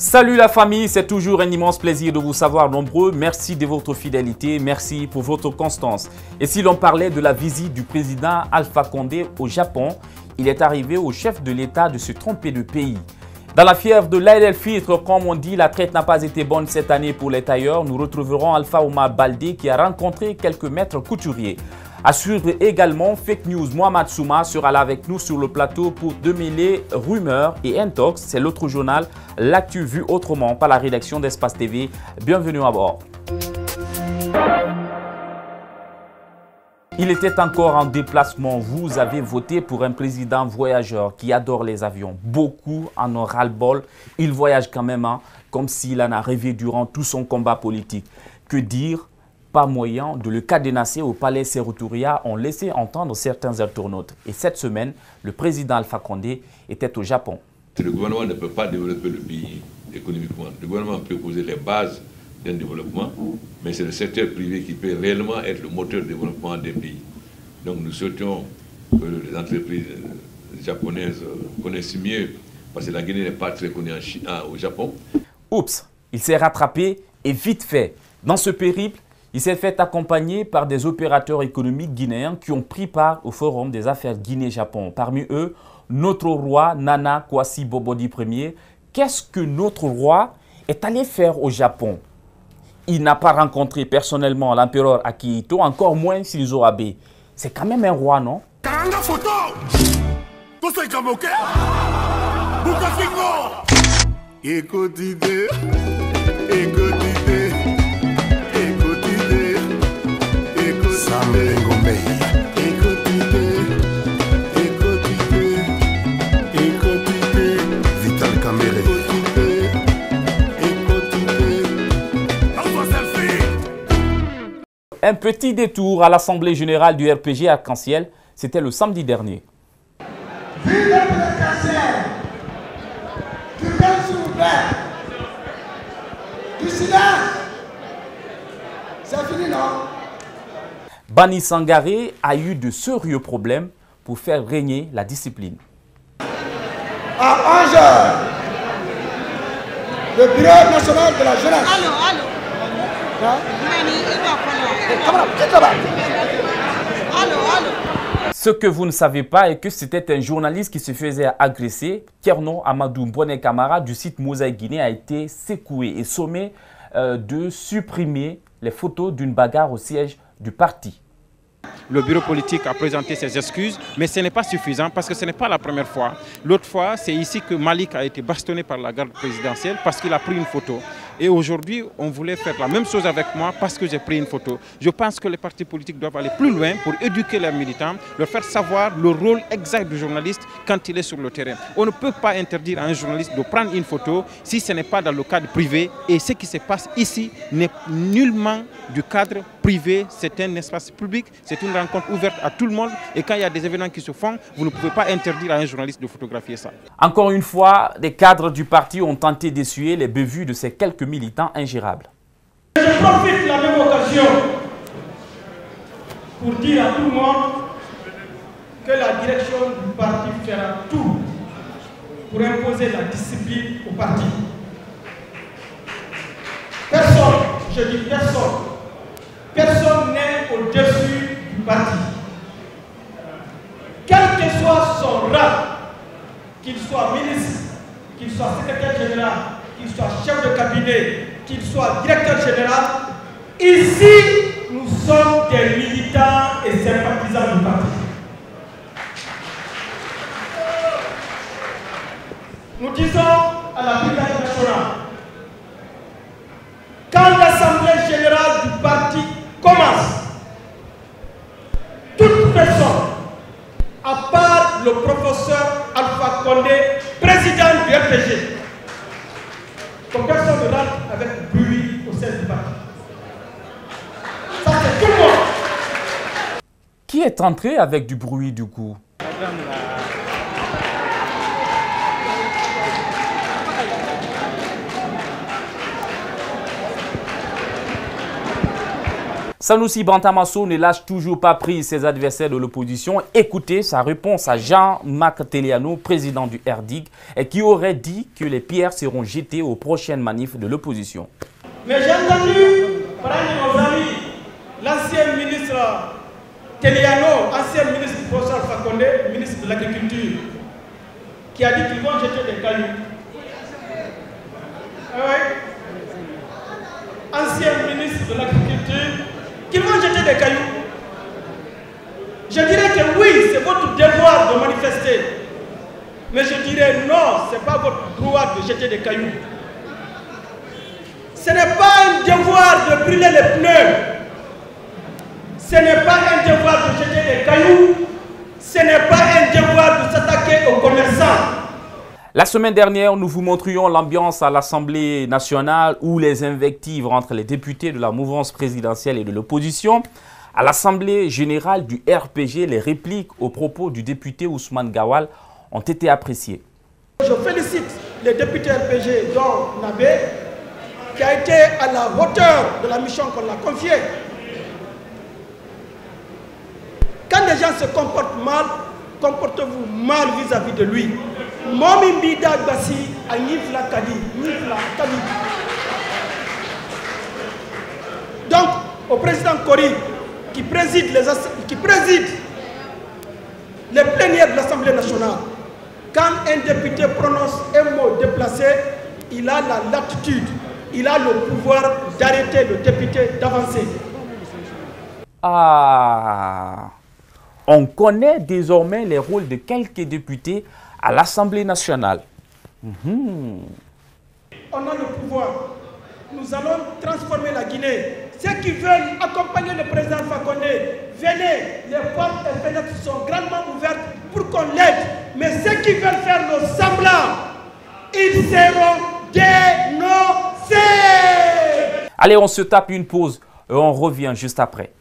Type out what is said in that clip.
Salut la famille, c'est toujours un immense plaisir de vous savoir nombreux. Merci de votre fidélité, merci pour votre constance. Et si l'on parlait de la visite du président Alpha Condé au Japon, il est arrivé au chef de l'État de se tromper de pays. Dans la fièvre de l'Aïd el-Fitr, comme on dit, la traite n'a pas été bonne cette année pour les tailleurs. Nous retrouverons Alpha Omar Baldé qui a rencontré quelques maîtres couturiers. À suivre également, Fake News Mohamed Souma sera là avec nous sur le plateau pour démêler rumeurs et intox. C'est l'autre journal, l'actu vu autrement par la rédaction d'Espace TV. Bienvenue à bord. Il était encore en déplacement. Vous avez voté pour un président voyageur qui adore les avions. Beaucoup en ont ras-le-bol. Il voyage quand même, comme s'il en a rêvé durant tout son combat politique. Que dire? Pas moyen de le cadenasser au palais Séroutoria, ont laissé entendre certains internautes. Et cette semaine, le président Alpha Condé était au Japon. Le gouvernement ne peut pas développer le pays économiquement. Le gouvernement peut poser les bases d'un développement, mais c'est le secteur privé qui peut réellement être le moteur de développement des pays. Donc nous souhaitons que les entreprises japonaises connaissent mieux, parce que la Guinée n'est pas très connue au Japon. Oups, il s'est rattrapé et vite fait. Dans ce périple, il s'est fait accompagner par des opérateurs économiques guinéens qui ont pris part au Forum des affaires Guinée-Japon. Parmi eux, notre roi Nana Kwasi Bobodi Ier. Qu'est-ce que notre roi est allé faire au Japon? Il n'a pas rencontré personnellement l'empereur Akihito, encore moins Shinzo Abe. C'est quand même un roi, non? Un petit détour à l'Assemblée Générale du RPG Arc-en-Ciel, c'était le samedi dernier. Vive le présidentiel! Du calme s'il vous plaît! Du silence! C'est fini, non? Bani Sangaré a eu de sérieux problèmes pour faire régner la discipline. À 11 h, le Bureau national de la jeunesse. Allô. Ce que vous ne savez pas est que c'était un journaliste qui se faisait agresser. Tierno Amadou Mbone Camara du site Mosaïque Guinée a été secoué et sommé de supprimer les photos d'une bagarre au siège du parti. Le bureau politique a présenté ses excuses, mais ce n'est pas suffisant parce que ce n'est pas la première fois. L'autre fois, c'est ici que Malik a été bastonné par la garde présidentielle parce qu'il a pris une photo. Et aujourd'hui, on voulait faire la même chose avec moi parce que j'ai pris une photo. Je pense que les partis politiques doivent aller plus loin pour éduquer leurs militants, leur faire savoir le rôle exact du journaliste quand il est sur le terrain. On ne peut pas interdire à un journaliste de prendre une photo si ce n'est pas dans le cadre privé. Et ce qui se passe ici n'est nullement du cadre privé. C'est un espace public, c'est une rencontre ouverte à tout le monde. Et quand il y a des événements qui se font, vous ne pouvez pas interdire à un journaliste de photographier ça. Encore une fois, les cadres du parti ont tenté d'essuyer les bévues de ces quelques militants ingérables. Je profite de la même occasion pour dire à tout le monde que la direction du parti fera tout pour imposer la discipline au parti. Personne, je dis personne n'est au-dessus du parti. Quel que soit son rang, qu'il soit ministre, qu'il soit secrétaire général, qu'il soit chef de cabinet, qu'il soit directeur général, ici, nous sommes des militants et sympathisants du parti. Nous disons à la Brigade nationale, quand l'Assemblée générale du parti commence, toute personne, à part le professeur Alpha Condé, président du RPG, que personne ne rentre avec bruit au sein du parti. Ça, c'est tout le monde. Qui est entré avec du bruit du coup? Sanoussi Bantamasso ne lâche toujours pas prise ses adversaires de l'opposition. Écoutez sa réponse à Jean-Marc Teliano, président du RDIC, et qui aurait dit que les pierres seront jetées aux prochaines manifs de l'opposition. Mais j'ai entendu parmi nos amis l'ancien ministre Teliano, ancien ministre du professeur Alpha Condé, ministre de l'Agriculture, qui a dit qu'ils vont jeter des cailloux. Ah ouais. Ancien ministre de l'Agriculture, qu'ils vont jeter des cailloux. Je dirais que oui, c'est votre devoir de manifester. Mais je dirais non, ce n'est pas votre droit de jeter des cailloux. Ce n'est pas un devoir de brûler les pneus. Ce n'est pas un devoir de jeter des cailloux. Ce n'est pas un devoir de s'attaquer aux commerçants. La semaine dernière, nous vous montrions l'ambiance à l'Assemblée nationale où les invectives entre les députés de la mouvance présidentielle et de l'opposition. À l'Assemblée générale du RPG, les répliques aux propos du député Ousmane Gawal ont été appréciées. Je félicite les députés RPG, dont Nabé, qui a été à la hauteur de la mission qu'on l'a confiée. Quand les gens se comportent mal, comportez-vous mal vis-à-vis de lui. Donc, au président Kori, qui préside les plénières de l'Assemblée nationale, quand un député prononce un mot déplacé, il a la latitude, il a le pouvoir d'arrêter le député d'avancer. Ah, on connaît désormais les rôles de quelques députés à l'Assemblée nationale. On a le pouvoir. Nous allons transformer la Guinée. Ceux qui veulent accompagner le président Alpha Condé, venez, les portes et fenêtres sont grandement ouvertes pour qu'on l'aide. Mais ceux qui veulent faire le semblant, ils seront dénoncés. Allez, on se tape une pause et on revient juste après.